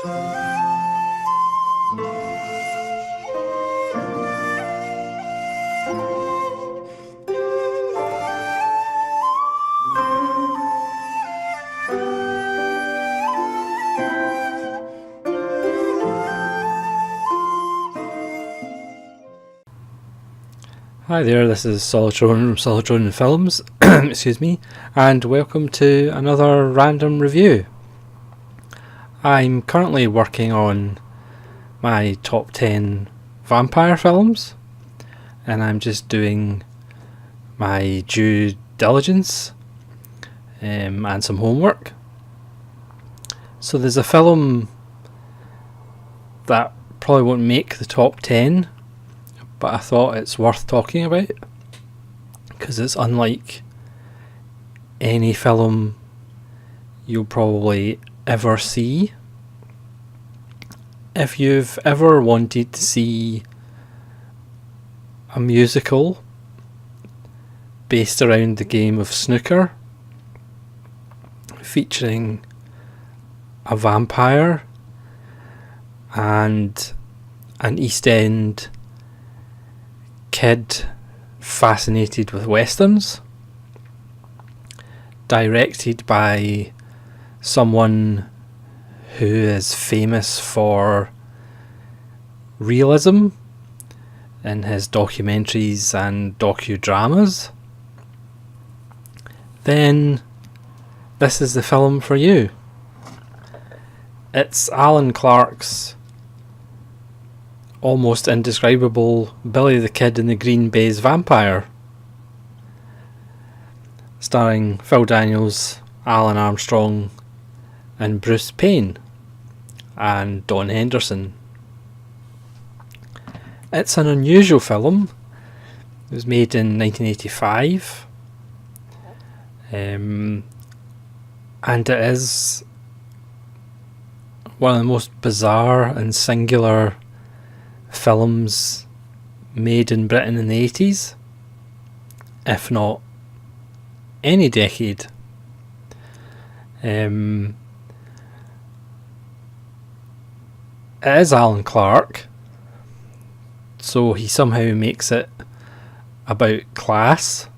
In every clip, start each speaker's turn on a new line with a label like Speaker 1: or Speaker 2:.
Speaker 1: Hi there, this is Solitron from Solitron Films, excuse me, and welcome to another random review. I'm currently working on my top 10 vampire films, and I'm just doing my due diligence and some homework. So there's a film that probably won't make the top 10, but I thought it's worth talking about because it's unlike any film you'll probably ever see. If you've ever wanted to see a musical based around the game of snooker, featuring a vampire and an East End kid fascinated with westerns, directed by someone who is famous for realism in his documentaries and docudramas, then this is the film for you. It's Alan Clarke's almost indescribable Billy the Kid and the Green Baize Vampire, starring Phil Daniels, Alan Armstrong and Bruce Payne and Don Henderson. It's an unusual film. It was made in 1985, and it is one of the most bizarre and singular films made in Britain in the 80s, if not any decade. It is Alan Clarke, so he somehow makes it about class.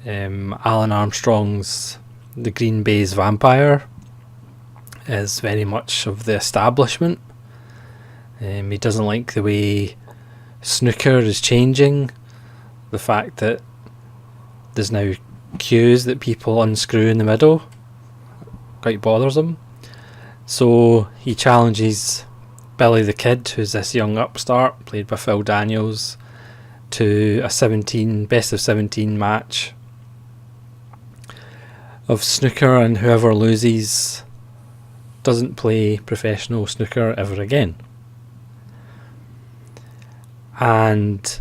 Speaker 1: Alan Armstrong's The Green Baize Vampire is very much of the establishment. He doesn't like the way snooker is changing, the fact that there's now cues that people unscrew in the middle quite bothers him. So he challenges Billy the Kid, who's this young upstart played by Phil Daniels, to a best of 17 match of snooker, and whoever loses doesn't play professional snooker ever again. And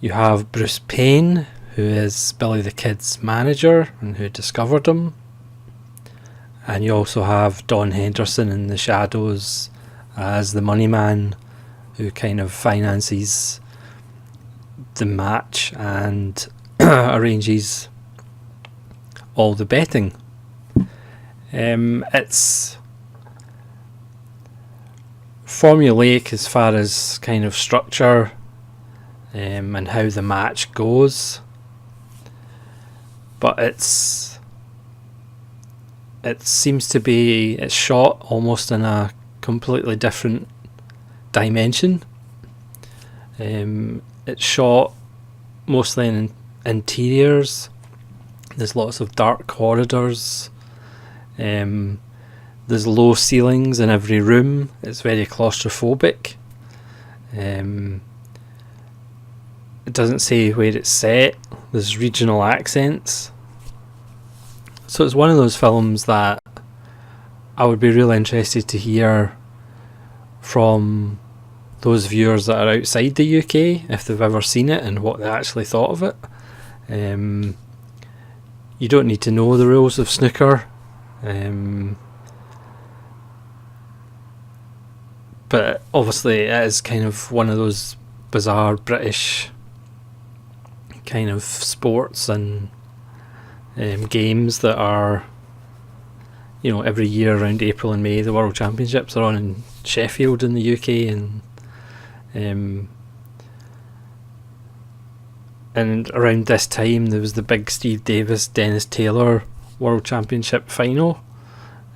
Speaker 1: you have Bruce Payne, who is Billy the Kid's manager and who discovered him. And you also have Don Henderson in the shadows as the money man who kind of finances the match and arranges all the betting. It's formulaic as far as kind of structure and how the match goes, but it seems to be, it's shot almost in a completely different dimension. It's shot mostly in interiors. There's lots of dark corridors. There's low ceilings in every room. It's very claustrophobic. It doesn't say where it's set. There's regional accents. So it's one of those films that I would be really interested to hear from those viewers that are outside the UK, if they've ever seen it and what they actually thought of it. You don't need to know the rules of snooker. But obviously it is kind of one of those bizarre British kind of sports and games that are, every year around April and May, the World Championships are on in Sheffield in the UK, and around this time there was the big Steve Davis Dennis Taylor World Championship final.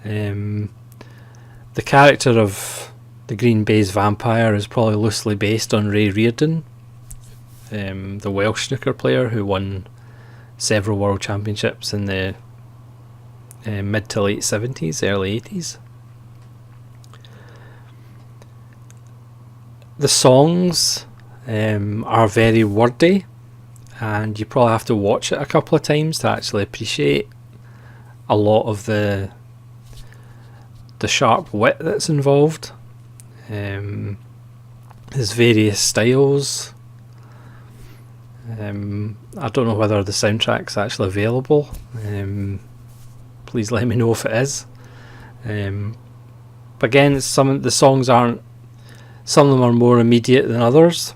Speaker 1: The character of the Green Baize vampire is probably loosely based on Ray Reardon, the Welsh snooker player who won several World Championships in the mid to late 70s, early 80s. The songs are very wordy, and you probably have to watch it a couple of times to actually appreciate a lot of the sharp wit that's involved. There's various styles. I don't know whether the soundtrack's actually available. Please let me know if it is. But again, the songs aren't. Some of them are more immediate than others.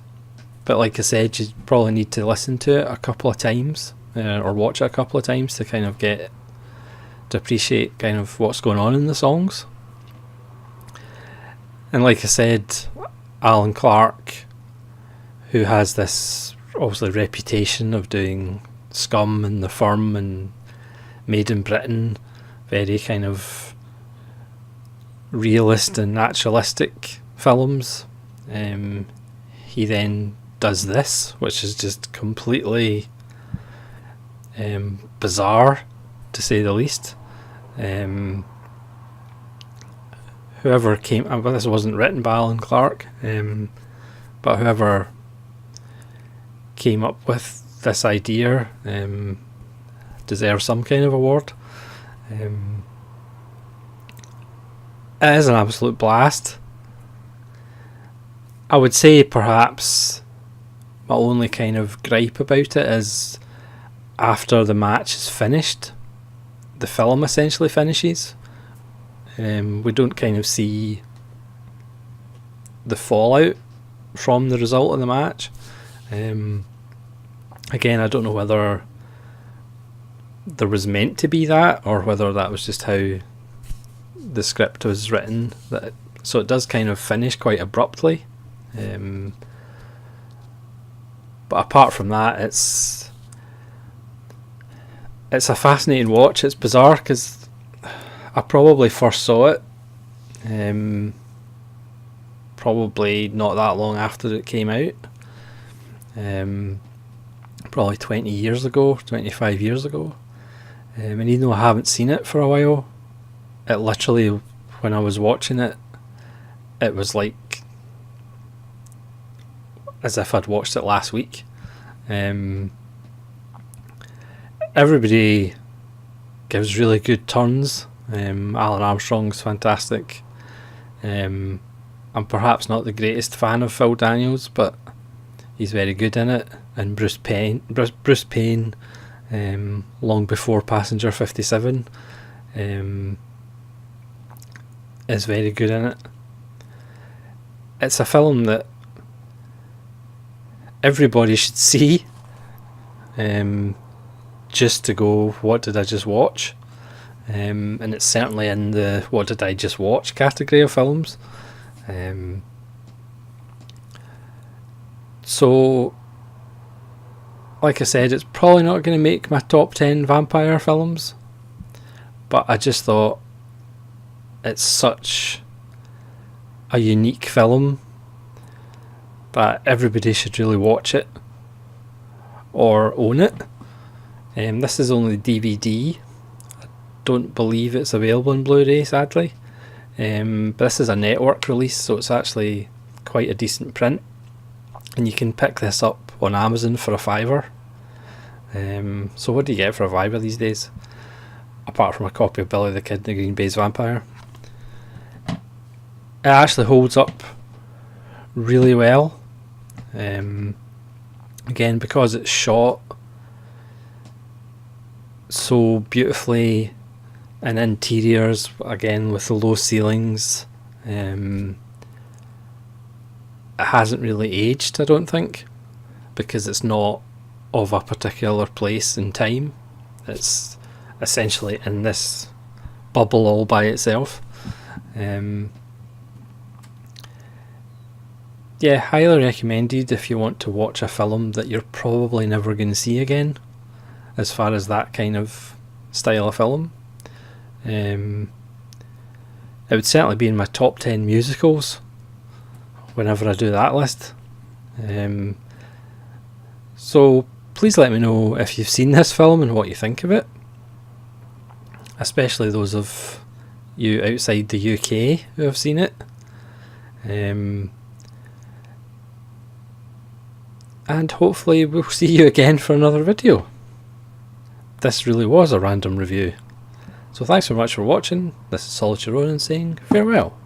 Speaker 1: But like I said, you probably need to listen to it a couple of times, or watch it a couple of times to kind of get to appreciate kind of what's going on in the songs. And like I said, Alan Clarke, who has this obviously reputation of doing Scum and The Firm and Made in Britain, very kind of realist and naturalistic films. He then does this, which is just completely bizarre, to say the least. Whoever came, well, this wasn't written by Alan Clarke, but whoever came up with this idea deserves some kind of award. It is an absolute blast. I would say perhaps my only kind of gripe about it is after the match is finished, the film essentially finishes. We don't kind of see the fallout from the result of the match. Again, I don't know whether there was meant to be that, or whether that was just how the script was written. So it does kind of finish quite abruptly. But apart from that, it's a fascinating watch. It's bizarre because I probably first saw it probably not that long after it came out. Probably 20 years ago, 25 years ago. And even though I haven't seen it for a while, it literally, when I was watching it, it was like as if I'd watched it last week. Everybody gives really good turns. Alan Armstrong's fantastic. I'm perhaps not the greatest fan of Phil Daniels, but he's very good in it. And Bruce Payne, long before Passenger 57, is very good in it. It's a film that everybody should see, just to go, what did I just watch? And it's certainly in the what did I just watch category of films. So, like I said, it's probably not going to make my top 10 vampire films, but I just thought it's such a unique film that everybody should really watch it or own it. This is only DVD. I don't believe it's available in Blu-ray, sadly. But this is a network release, so it's actually quite a decent print. And you can pick this up on Amazon for £5. So what do you get for £5 these days? Apart from a copy of Billy the Kid and the Green Baize Vampire. It actually holds up really well. Again, because it's shot so beautifully in interiors, again with the low ceilings, it hasn't really aged, I don't think, because it's not of a particular place in time. It's essentially in this bubble all by itself. Yeah, highly recommended if you want to watch a film that you're probably never going to see again, as far as that kind of style of film. It would certainly be in my top 10 musicals whenever I do that list. So please let me know if you've seen this film and what you think of it, especially those of you outside the UK who have seen it. And hopefully we'll see you again for another video. This really was a random review. So thanks so much for watching. This is Solitude Ronan saying farewell.